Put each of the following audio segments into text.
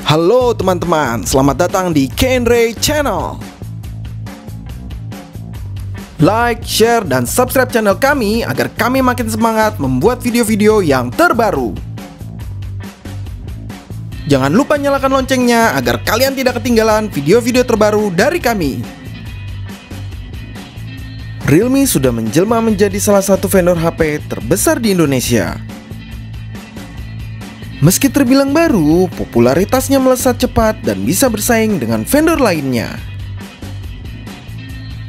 Halo teman-teman, selamat datang di Kenray Channel. Like, share, dan subscribe channel kami agar kami makin semangat membuat video-video yang terbaru. Jangan lupa nyalakan loncengnya agar kalian tidak ketinggalan video-video terbaru dari kami. Realme sudah menjelma menjadi salah satu vendor HP terbesar di Indonesia. Meski terbilang baru, popularitasnya melesat cepat dan bisa bersaing dengan vendor lainnya.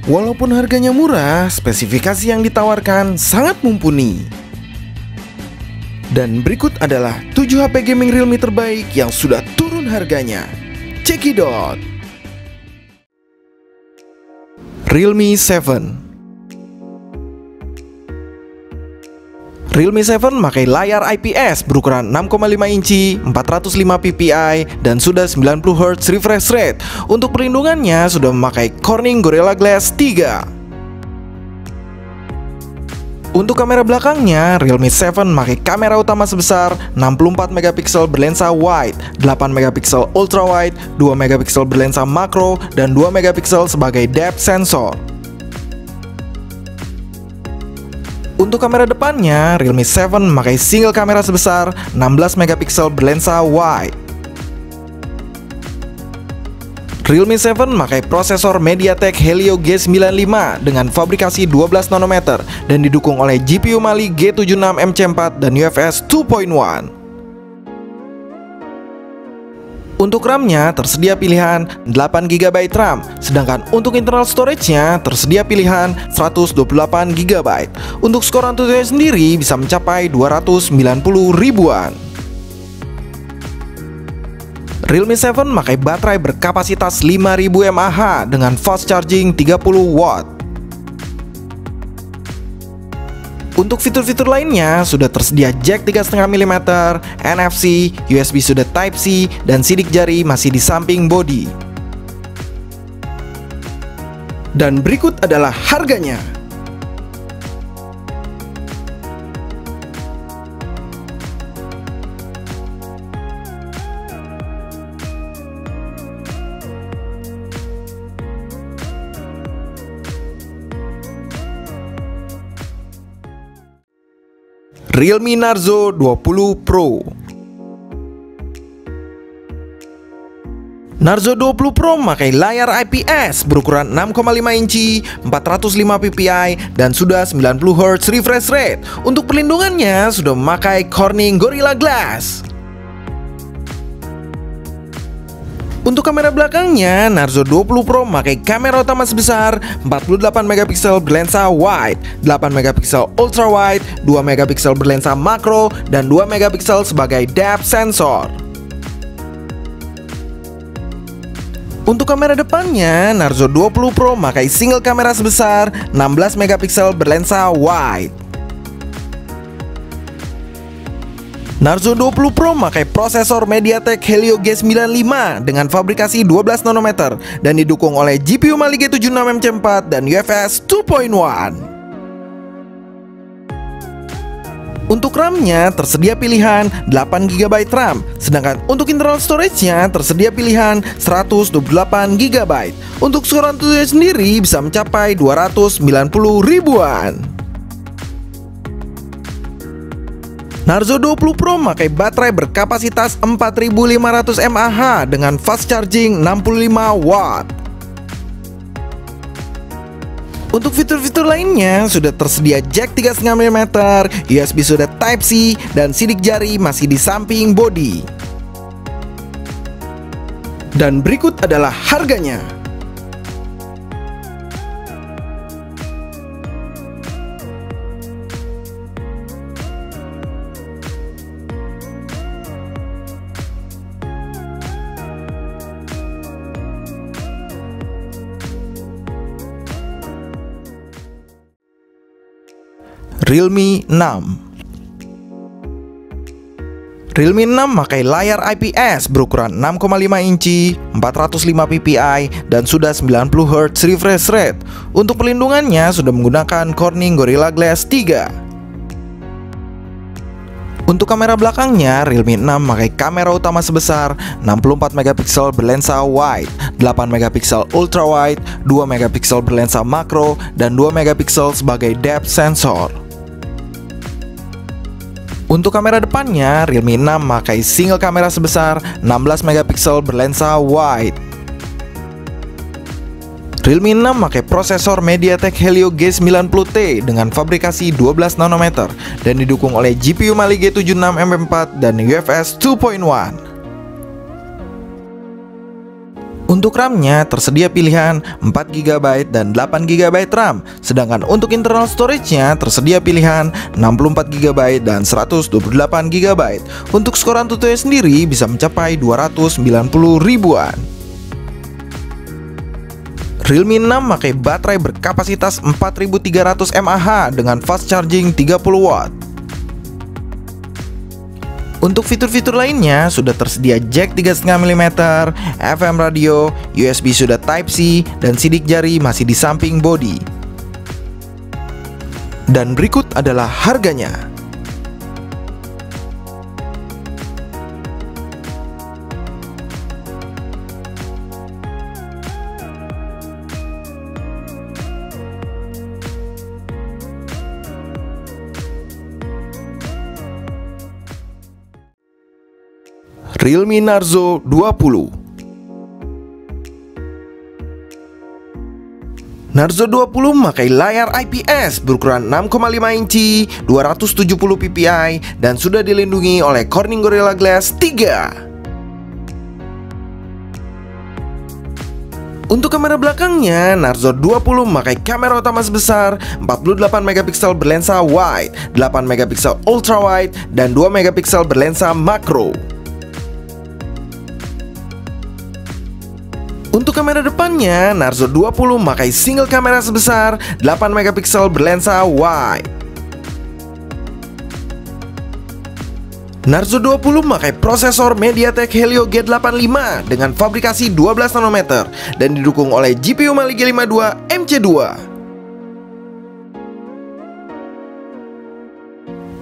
Walaupun harganya murah, spesifikasi yang ditawarkan sangat mumpuni. Dan berikut adalah 7 HP gaming Realme terbaik yang sudah turun harganya. Cekidot. Realme 7. Realme 7 memakai layar IPS berukuran 6,5 inci, 405 ppi, dan sudah 90 Hz refresh rate. Untuk perlindungannya sudah memakai Corning Gorilla Glass 3. Untuk kamera belakangnya, Realme 7 memakai kamera utama sebesar 64 megapiksel berlensa wide, 8 megapiksel ultra wide, 2 megapiksel berlensa makro, dan 2 megapiksel sebagai depth sensor. Untuk kamera depannya, Realme 7 memakai single kamera sebesar 16 megapiksel berlensa wide. Realme 7 memakai prosesor MediaTek Helio G95 dengan fabrikasi 12 nanometer dan didukung oleh GPU Mali G76 MC4 dan UFS 2.1. Untuk RAM-nya tersedia pilihan 8GB RAM, sedangkan untuk internal storage-nya tersedia pilihan 128 GB. Untuk skor Antutu sendiri bisa mencapai 290 ribuan. Realme 7 memakai baterai berkapasitas 5000 mAh dengan fast charging 30 watt. Untuk fitur-fitur lainnya sudah tersedia jack 3,5 mm, NFC, USB sudah Type-C, dan sidik jari masih di samping bodi. Dan berikut adalah harganya. Realme Narzo 20 Pro. Narzo 20 Pro memakai layar IPS berukuran 6,5 inci, 405 ppi, dan sudah 90 Hz refresh rate. Untuk perlindungannya sudah memakai Corning Gorilla Glass. Untuk kamera belakangnya, Narzo 20 Pro memakai kamera utama sebesar 48 megapiksel berlensa wide, 8 megapiksel ultra wide, 2 megapiksel berlensa makro, dan 2 megapiksel sebagai depth sensor. Untuk kamera depannya, Narzo 20 Pro memakai single kamera sebesar 16 megapiksel berlensa wide. Narzo 20 Pro memakai prosesor MediaTek Helio G95 dengan fabrikasi 12 nanometer dan didukung oleh GPU Mali G76 MC4 dan UFS 2.1. Untuk RAM-nya tersedia pilihan 8GB RAM, sedangkan untuk internal storage-nya tersedia pilihan 128 GB. Untuk skor Antutu sendiri bisa mencapai 290 ribuan. Narzo 20 Pro memakai baterai berkapasitas 4500 mAh dengan fast charging 65 watt. Untuk fitur-fitur lainnya sudah tersedia jack 3,5 mm, USB sudah Type-C, dan sidik jari masih di samping bodi. Dan berikut adalah harganya. Realme 6. Realme 6 memakai layar IPS berukuran 6,5 inci, 405 ppi, dan sudah 90 Hz refresh rate. Untuk perlindungannya sudah menggunakan Corning Gorilla Glass 3. Untuk kamera belakangnya, Realme 6 memakai kamera utama sebesar 64 megapiksel berlensa wide, 8 megapiksel ultra wide, 2 megapiksel berlensa makro, dan 2 megapiksel sebagai depth sensor. Untuk kamera depannya, Realme 6 memakai single kamera sebesar 16 megapiksel berlensa wide. Realme 6 memakai prosesor MediaTek Helio G90T dengan fabrikasi 12 nanometer dan didukung oleh GPU Mali G76 MP4 dan UFS 2.1. Untuk RAM-nya tersedia pilihan 4GB dan 8GB RAM, sedangkan untuk internal storage-nya tersedia pilihan 64GB dan 128GB. Untuk skor AnTuTu sendiri bisa mencapai 290 ribuan. Realme 6 memakai baterai berkapasitas 4300 mAh dengan fast charging 30 watt. Untuk fitur-fitur lainnya sudah tersedia jack 3,5 mm, FM radio, USB sudah Type-C, dan sidik jari masih di samping bodi. Dan berikut adalah harganya. Realme Narzo 20. Narzo 20 memakai layar IPS berukuran 6,5 inci, 270 ppi, dan sudah dilindungi oleh Corning Gorilla Glass 3. Untuk kamera belakangnya, Narzo 20 memakai kamera utama sebesar 48 megapiksel berlensa wide, 8 megapiksel ultra wide, dan 2 megapiksel berlensa makro. Untuk kamera depannya, Narzo 20 memakai single kamera sebesar 8 megapiksel berlensa wide. Narzo 20 memakai prosesor MediaTek Helio G85 dengan fabrikasi 12 nanometer dan didukung oleh GPU Mali G52 MC2.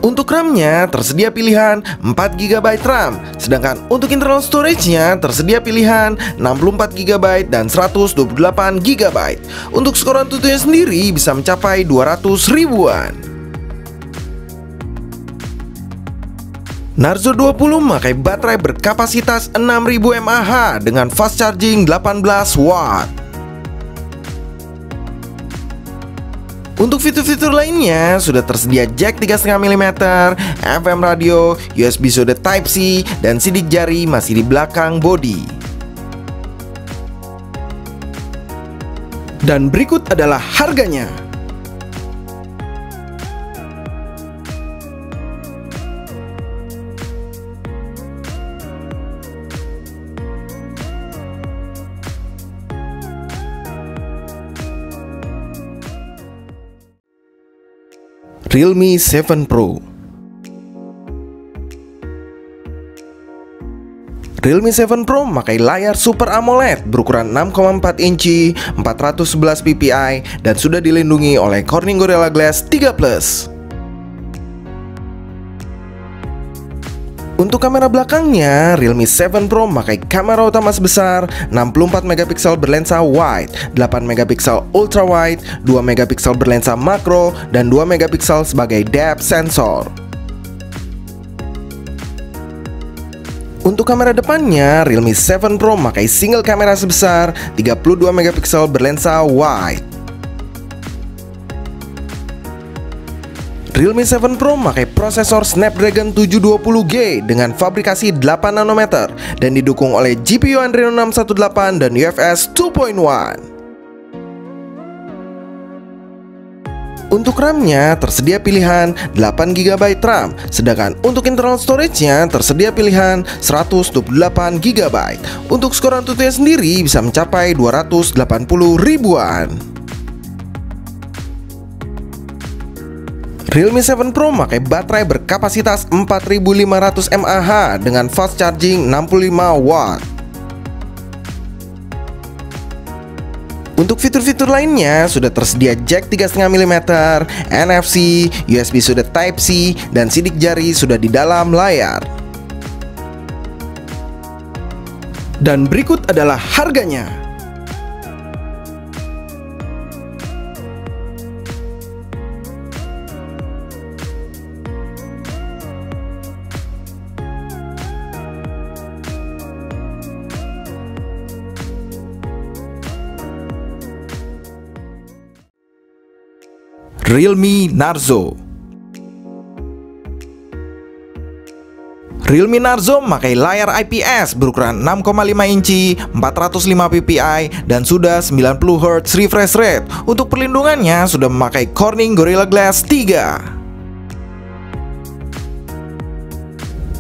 Untuk RAM-nya tersedia pilihan 4GB RAM, sedangkan untuk internal storage-nya tersedia pilihan 64GB dan 128GB. Untuk skor AnTuTu sendiri bisa mencapai 200 ribuan. Narzo 20 memakai baterai berkapasitas 6000 mAh dengan fast charging 18 watt. Untuk fitur-fitur lainnya sudah tersedia jack 3,5 mm, FM radio, USB sudah Type-C, dan sidik jari masih di belakang bodi. Dan berikut adalah harganya. Realme 7 Pro. Realme 7 Pro memakai layar Super AMOLED berukuran 6,4 inci, 411 ppi, dan sudah dilindungi oleh Corning Gorilla Glass 3+. Untuk kamera belakangnya, Realme 7 Pro memakai kamera utama sebesar 64 megapiksel berlensa wide, 8 megapiksel ultra wide, 2 megapiksel berlensa makro, dan 2 megapiksel sebagai depth sensor. Untuk kamera depannya, Realme 7 Pro memakai single kamera sebesar 32 megapiksel berlensa wide. Realme 7 Pro memakai prosesor Snapdragon 720G dengan fabrikasi 8 nanometer dan didukung oleh GPU Adreno 618 dan UFS 2.1. Untuk RAM-nya tersedia pilihan 8GB RAM, sedangkan untuk internal storage-nya tersedia pilihan 128GB. Untuk skor AnTuTu sendiri bisa mencapai 280 ribuan. Realme 7 Pro memakai baterai berkapasitas 4500 mAh dengan fast charging 65 watt. Untuk fitur-fitur lainnya sudah tersedia jack 3,5 mm, NFC, USB sudah Type-C, dan sidik jari sudah di dalam layar. Dan berikut adalah harganya. Realme Narzo. Realme Narzo memakai layar IPS berukuran 6,5 inci, 405 ppi, dan sudah 90 Hz refresh rate. Untuk perlindungannya sudah memakai Corning Gorilla Glass 3.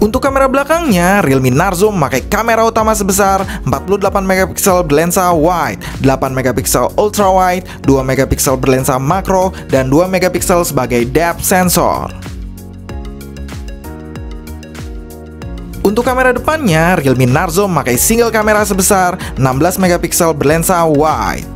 Untuk kamera belakangnya, Realme Narzo memakai kamera utama sebesar 48 megapiksel berlensa wide, 8 megapiksel ultra wide, 2 megapiksel berlensa makro, dan 2 megapiksel sebagai depth sensor. Untuk kamera depannya, Realme Narzo memakai single kamera sebesar 16 megapiksel berlensa wide.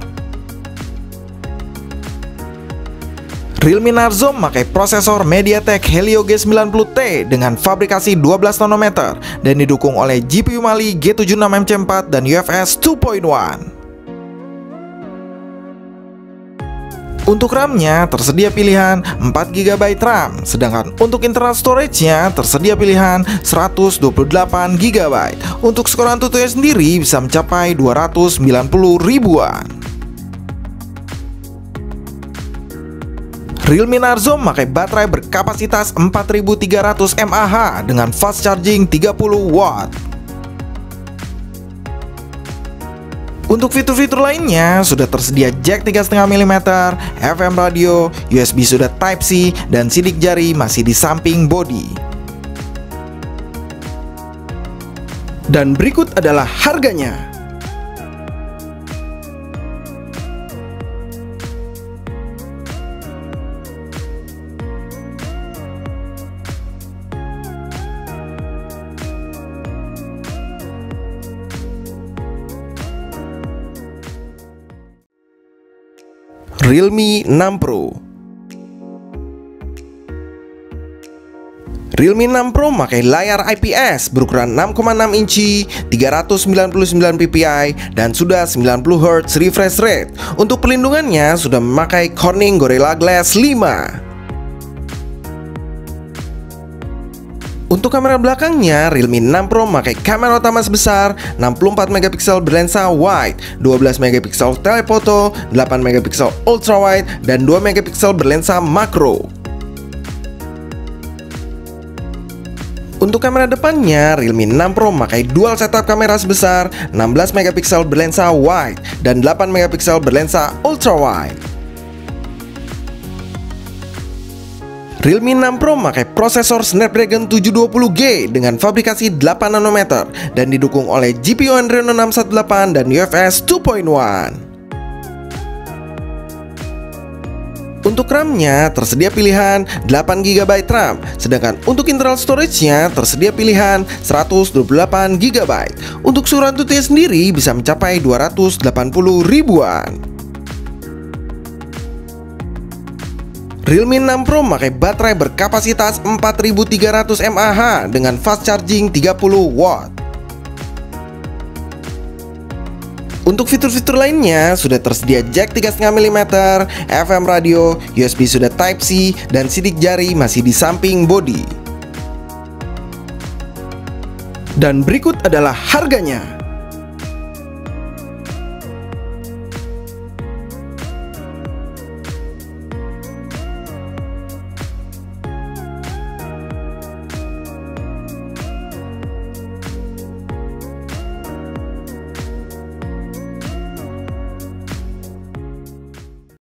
Realme Narzo memakai prosesor MediaTek Helio G90T dengan fabrikasi 12 nanometer dan didukung oleh GPU Mali G76 MC4 dan UFS 2.1. Untuk RAM-nya tersedia pilihan 4 GB RAM, sedangkan untuk internal storage-nya tersedia pilihan 128 GB. Untuk skor AnTuTu sendiri bisa mencapai 290 ribuan. Realme Narzo memakai baterai berkapasitas 4300 mAh dengan fast charging 30 watt. Untuk fitur-fitur lainnya sudah tersedia jack 3,5 mm, FM radio, USB sudah Type-C, dan sidik jari masih di samping bodi. Dan berikut adalah harganya. Realme 6 Pro. Realme 6 Pro memakai layar IPS berukuran 6,6 inci, 399 ppi, dan sudah 90 Hz refresh rate. Untuk perlindungannya sudah memakai Corning Gorilla Glass 5. Untuk kamera belakangnya, Realme 6 Pro memakai kamera utama sebesar 64 megapiksel berlensa wide, 12 megapiksel telefoto, 8 megapiksel ultra wide, dan 2 megapiksel berlensa makro. Untuk kamera depannya, Realme 6 Pro memakai dual setup kamera sebesar 16 megapiksel berlensa wide dan 8 megapiksel berlensa ultra wide. Realme 6 Pro memakai prosesor Snapdragon 720G dengan fabrikasi 8 nanometer dan didukung oleh GPU Adreno 618 dan UFS 2.1. Untuk RAM-nya tersedia pilihan 8 GB RAM, sedangkan untuk internal storage-nya tersedia pilihan 128 GB. Untuk suara AnTuTu sendiri bisa mencapai 280 ribuan. Realme 6 Pro memakai baterai berkapasitas 4300 mAh dengan fast charging 30 watt. Untuk fitur-fitur lainnya sudah tersedia jack 3,5 mm, FM radio, USB sudah Type-C, dan sidik jari masih di samping bodi. Dan berikut adalah harganya.